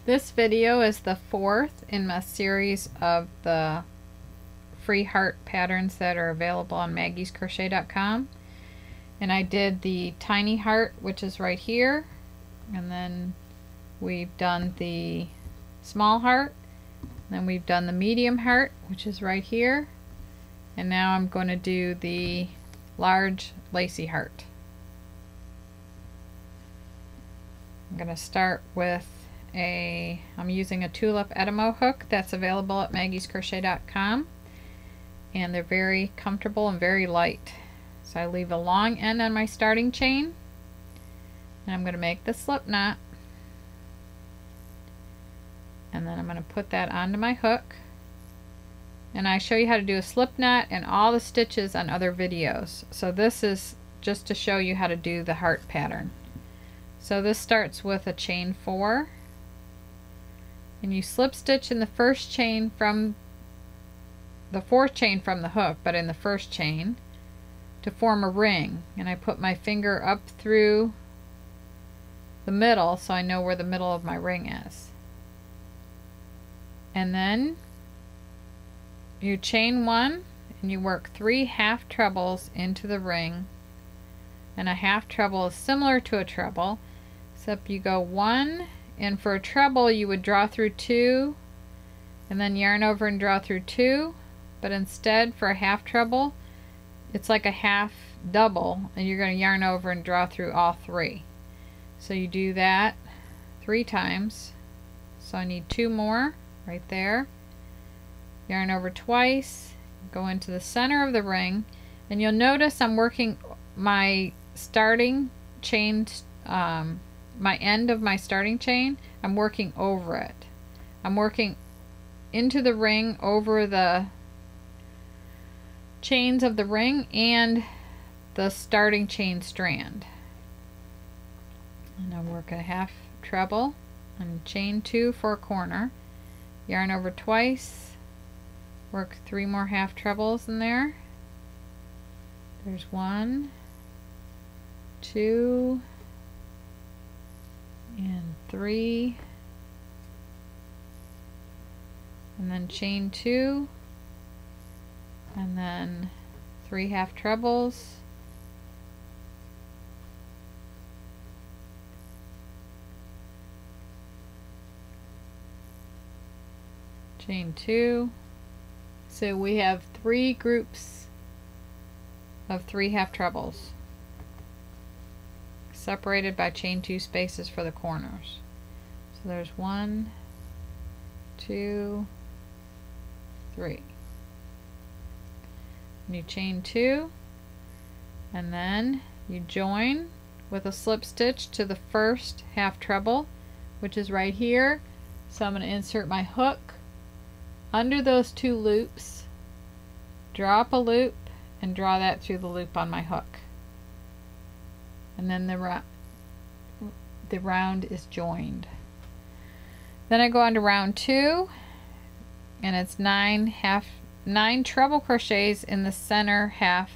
This video is the fourth in my series of the free heart patterns that are available on maggiescrochet.com. And I did the tiny heart, which is right here, and then we've done the small heart, then we've done the medium heart, which is right here, and now I'm going to do the large lacy heart. I'm going to start with I'm using a tulip Etimo hook that's available at maggiescrochet.com, and they're very comfortable and very light. So I leave a long end on my starting chain, and I'm going to make the slip knot, and then I'm going to put that onto my hook. And I show you how to do a slip knot and all the stitches on other videos, so this is just to show you how to do the heart pattern. So this starts with a chain 4, and you slip stitch in the first chain from the fourth chain from the hook, but in the first chain, to form a ring. And I put my finger up through the middle so I know where the middle of my ring is. And then you chain 1 and you work 3 half trebles into the ring. And a half treble is similar to a treble, except you go 1, and for a treble you would draw through 2 and then yarn over and draw through 2, but instead for a half treble it's like a half double, and you're going to yarn over and draw through all 3. So you do that 3 times. So I need 2 more right there. Yarn over twice, go into the center of the ring, and you'll notice I'm working my starting chain, my end of my starting chain, I'm working over it. I'm working into the ring over the chains of the ring and the starting chain strand. And I work a half treble and chain 2 for a corner, yarn over twice, work 3 more half trebles in there. There's 1, 2, and 3, and then chain 2, and then 3 half trebles, chain 2. So we have 3 groups of 3 half trebles, separated by chain 2 spaces for the corners. So there's 1, 2, 3. And you chain 2, and then you join with a slip stitch to the first half treble, which is right here. So I'm going to insert my hook under those 2 loops, drop a loop, and draw that through the loop on my hook. And then the round is joined. Then I go on to round 2, and it's 9 treble crochets in the center half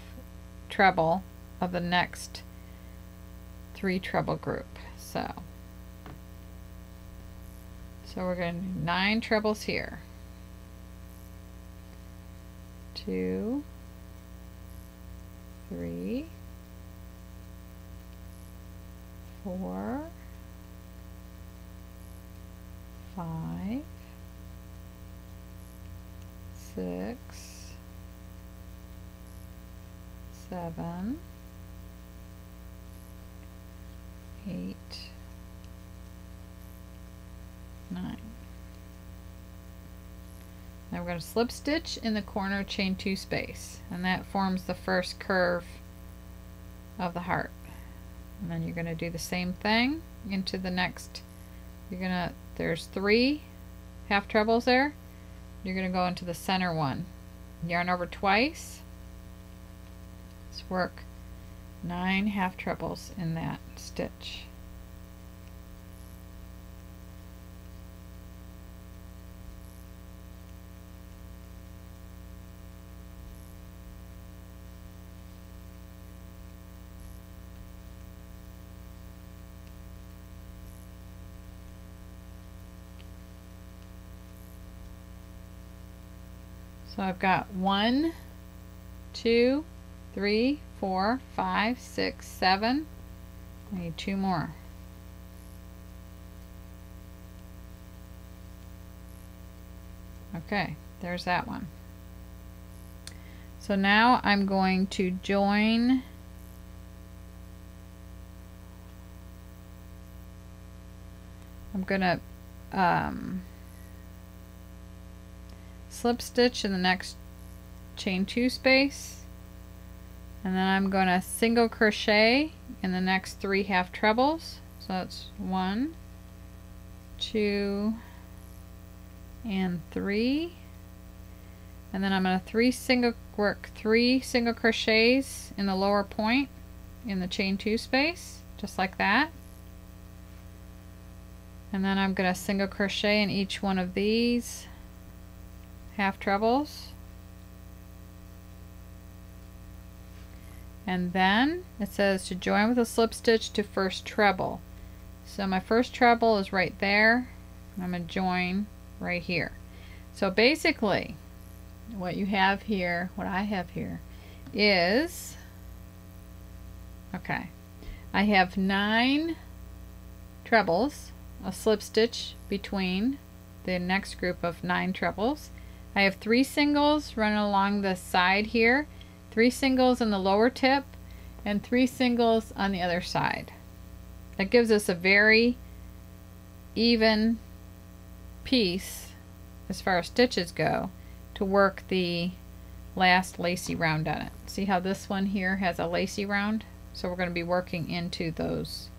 treble of the next 3 treble group. So we're going to do 9 trebles here. 2, 3, 4, 5, 6, 7, 8, 9. Now we're going to slip stitch in the corner chain 2 space, and that forms the first curve of the heart. And then you're going to do the same thing into the next. There's 3 half trebles there. You're going to go into the center one, yarn over twice. Let's work 9 half trebles in that stitch. So I've got 1, 2, 3, 4, 5, 6, 7. I need 2 more. Okay, there's that one. So now I'm going to join I'm gonna slip stitch in the next chain 2 space, and then I'm gonna single crochet in the next 3 half trebles. So that's 1, 2, and 3, and then I'm gonna work 3 single crochets in the lower point in the chain 2 space, just like that. And then I'm going to single crochet in each one of these half trebles. And then it says to join with a slip stitch to first treble. So my first treble is right there. I'm going to join right here. So basically what you have here, what I have here is, okay, I have 9 trebles, a slip stitch between the next group of 9 trebles. I have 3 singles running along the side here, 3 singles in the lower tip, and 3 singles on the other side. That gives us a very even piece as far as stitches go to work the last lacy round on it. See how this one here has a lacy round? So we're going to be working into those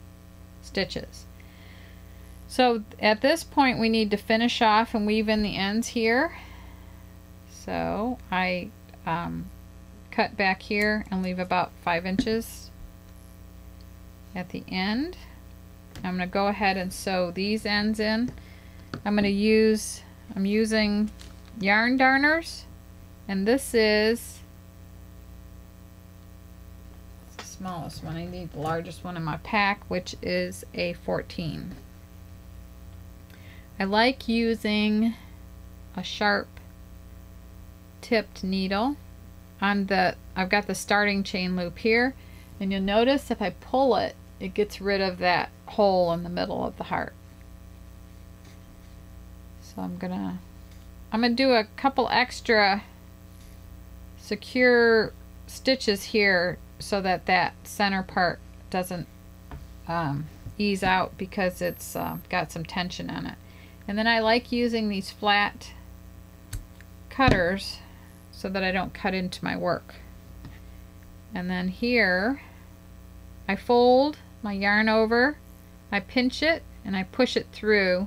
stitches. So at this point we need to finish off and weave in the ends here. So I cut back here and leave about 5 inches at the end. I'm going to go ahead and sew these ends in. I'm using yarn darners, and this is the smallest one. I need the largest one in my pack, which is a 14. I like using a sharp tipped needle on I've got the starting chain loop here, and you'll notice if I pull it, it gets rid of that hole in the middle of the heart. So I'm gonna do a couple extra secure stitches here so that that center part doesn't ease out, because it's got some tension on it. And then I like using these flat cutters so that I don't cut into my work. And then here I fold my yarn over, I pinch it, and I push it through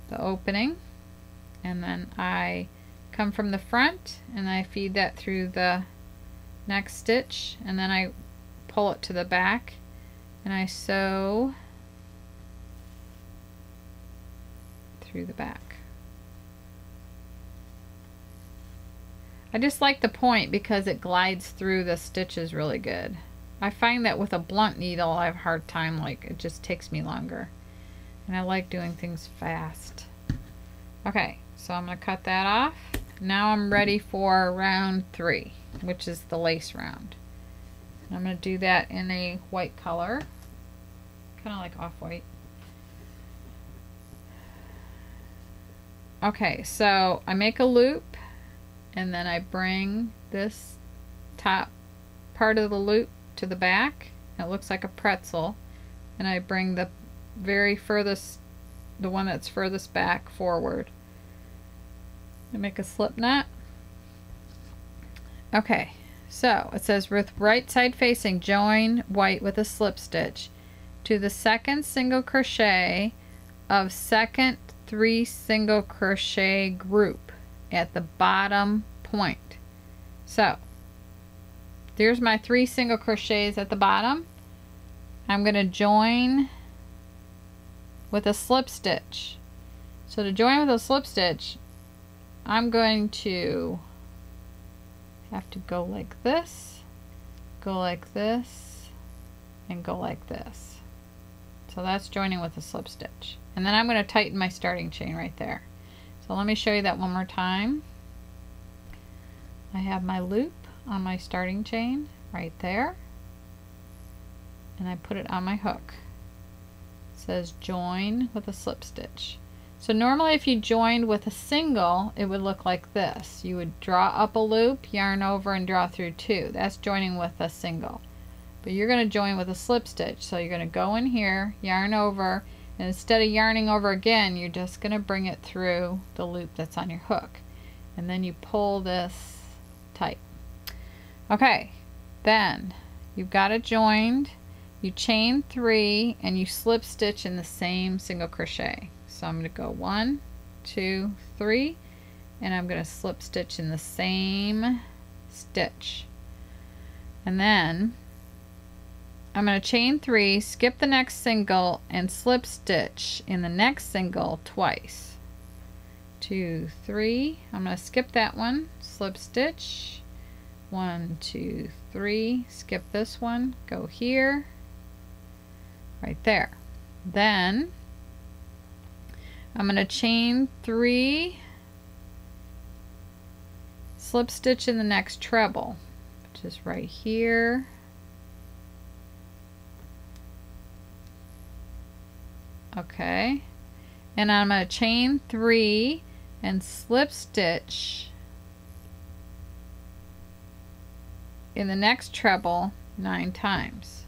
the opening, and then I come from the front and I feed that through the next stitch, and then I pull it to the back and I sew through the back. I just like the point because it glides through the stitches really good. I find that with a blunt needle I have a hard time, like it just takes me longer, and I like doing things fast. Okay, so I'm going to cut that off. Now I'm ready for round 3, which is the lace round. I'm going to do that in a white color, kind of like off-white. Okay, so I make a loop, and then I bring this top part of the loop to the back. It looks like a pretzel, and I bring the very furthest, the one that's furthest back, forward. I make a slip knot. Okay, so it says with right side facing, join white with a slip stitch to the second single crochet of second 3 single crochet group at the bottom point. So there's my 3 single crochets at the bottom. I'm going to join with a slip stitch. So to join with a slip stitch, I'm going to have to go like this, go like this, and go like this. So that's joining with a slip stitch. And then I'm going to tighten my starting chain right there. So let me show you that one more time. I have my loop on my starting chain right there, and I put it on my hook. It says join with a slip stitch. So normally if you joined with a single, it would look like this. You would draw up a loop, yarn over, and draw through two. That's joining with a single. But you're going to join with a slip stitch. So you're going to go in here, yarn over, and instead of yarning over again, you're just going to bring it through the loop that's on your hook. And then you pull this tight. Okay, then you've got it joined. You chain 3 and you slip stitch in the same single crochet. So I'm going to go 1, 2, 3, and I'm going to slip stitch in the same stitch. And then I'm going to chain 3, skip the next single, and slip stitch in the next single twice. 2, 3. I'm going to skip that one, slip stitch. 1, 2, 3. Skip this one, go here, right there. Then I'm going to chain 3, slip stitch in the next treble, which is right here. Okay, and I'm going to chain 3 and slip stitch in the next treble 9 times.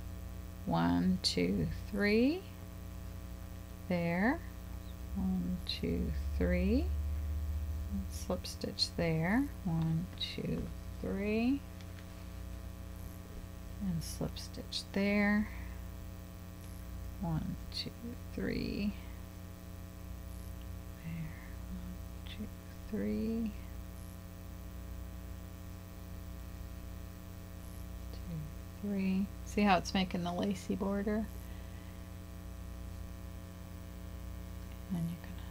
1, 2, 3. There. 1, 2, 3. Slip stitch there. 1, 2, 3. And slip stitch there. 1, 2, 3. There. 1, 2, 3. 2, 3. See how it's making the lacy border? And you're gonna,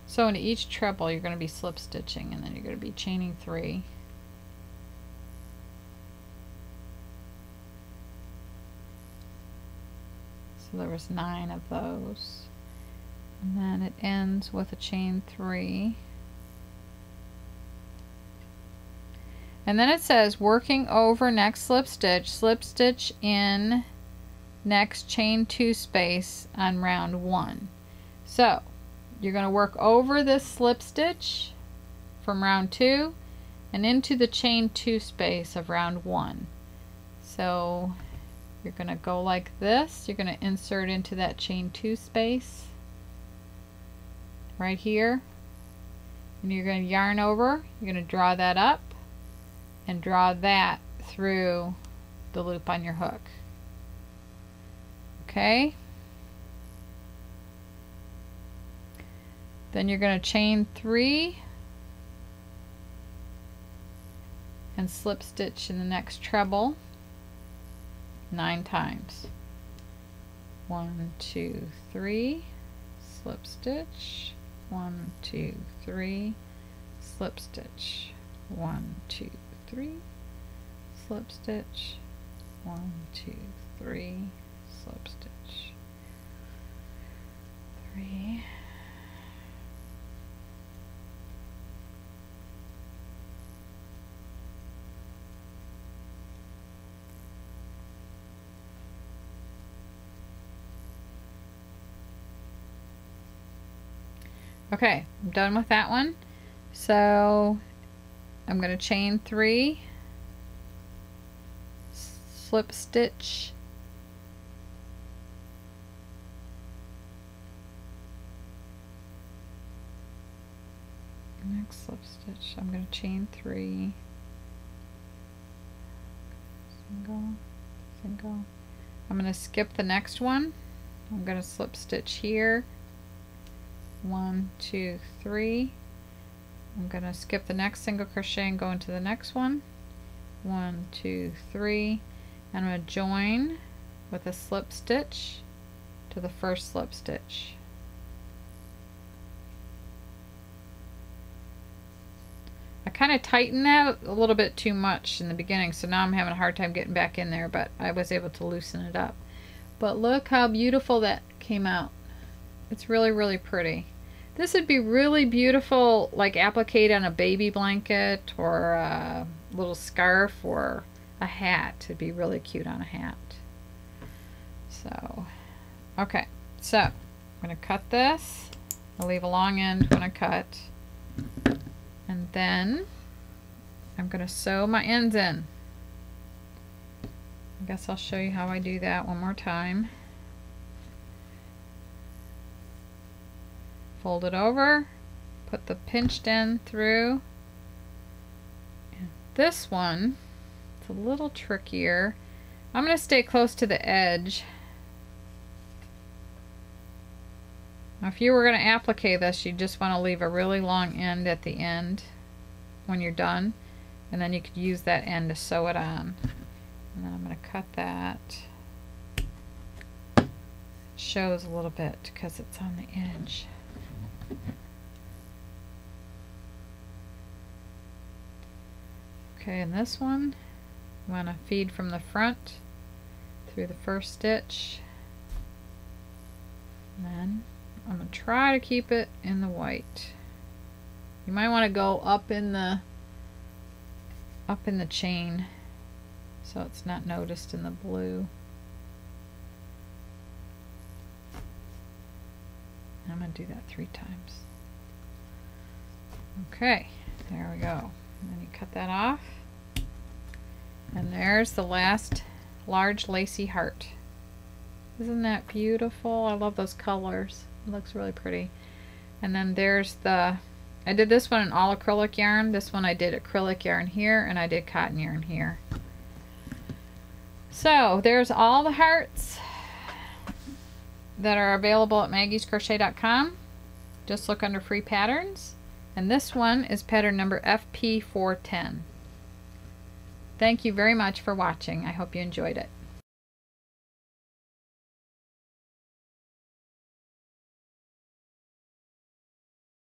so into each treble you're going to be slip stitching, and then you're going to be chaining 3. So there was 9 of those, and then it ends with a chain 3. And then it says working over next slip stitch in next chain 2 space on round 1. So you're going to work over this slip stitch from round 2 and into the chain 2 space of round 1. So you're going to go like this. You're going to insert into that chain 2 space right here, and you're going to yarn over. You're going to draw that up and draw that through the loop on your hook. Okay, then you're going to chain 3 and slip stitch in the next treble 9 times. 1, 2, 3, slip stitch. 1, 2, 3, slip stitch. 1, 2, 3, slip stitch. 1, 2, 3, slip stitch. 3. Okay, I'm done with that one. So I'm going to chain 3, slip stitch, next slip stitch. I'm going to chain 3, single, single. I'm going to skip the next one. I'm going to slip stitch here. 1, 2, 3. I'm going to skip the next single crochet and go into the next one. 1, 2, 3. And I'm going to join with a slip stitch to the first slip stitch. I kind of tightened that a little bit too much in the beginning, so now I'm having a hard time getting back in there, but I was able to loosen it up. But look how beautiful that came out. It's really, really pretty. This would be really beautiful, like applique on a baby blanket or a little scarf or a hat. It'd be really cute on a hat. So, okay, so I'm going to cut this. I'll leave a long end when I cut. And then I'm going to sew my ends in. I guess I'll show you how I do that one more time. Fold it over, put the pinched end through. And this one, it's a little trickier. I'm going to stay close to the edge. Now if you were going to applique this, you just want to leave a really long end at the end when you're done, and then you could use that end to sew it on. And then I'm going to cut that. It shows a little bit because it's on the edge. Okay, and this one, you want to feed from the front through the first stitch. And then I'm going to try to keep it in the white. You might want to go up in the chain so it's not noticed in the blue. I'm going to do that 3 times. Okay, there we go. And then you cut that off. And there's the last large lacy heart. Isn't that beautiful? I love those colors. It looks really pretty. And then there's the, I did this one in all acrylic yarn. This one I did acrylic yarn here, and I did cotton yarn here. So there's all the hearts that are available at maggiescrochet.com. Just look under free patterns. And this one is pattern number FP410. Thank you very much for watching. I hope you enjoyed it.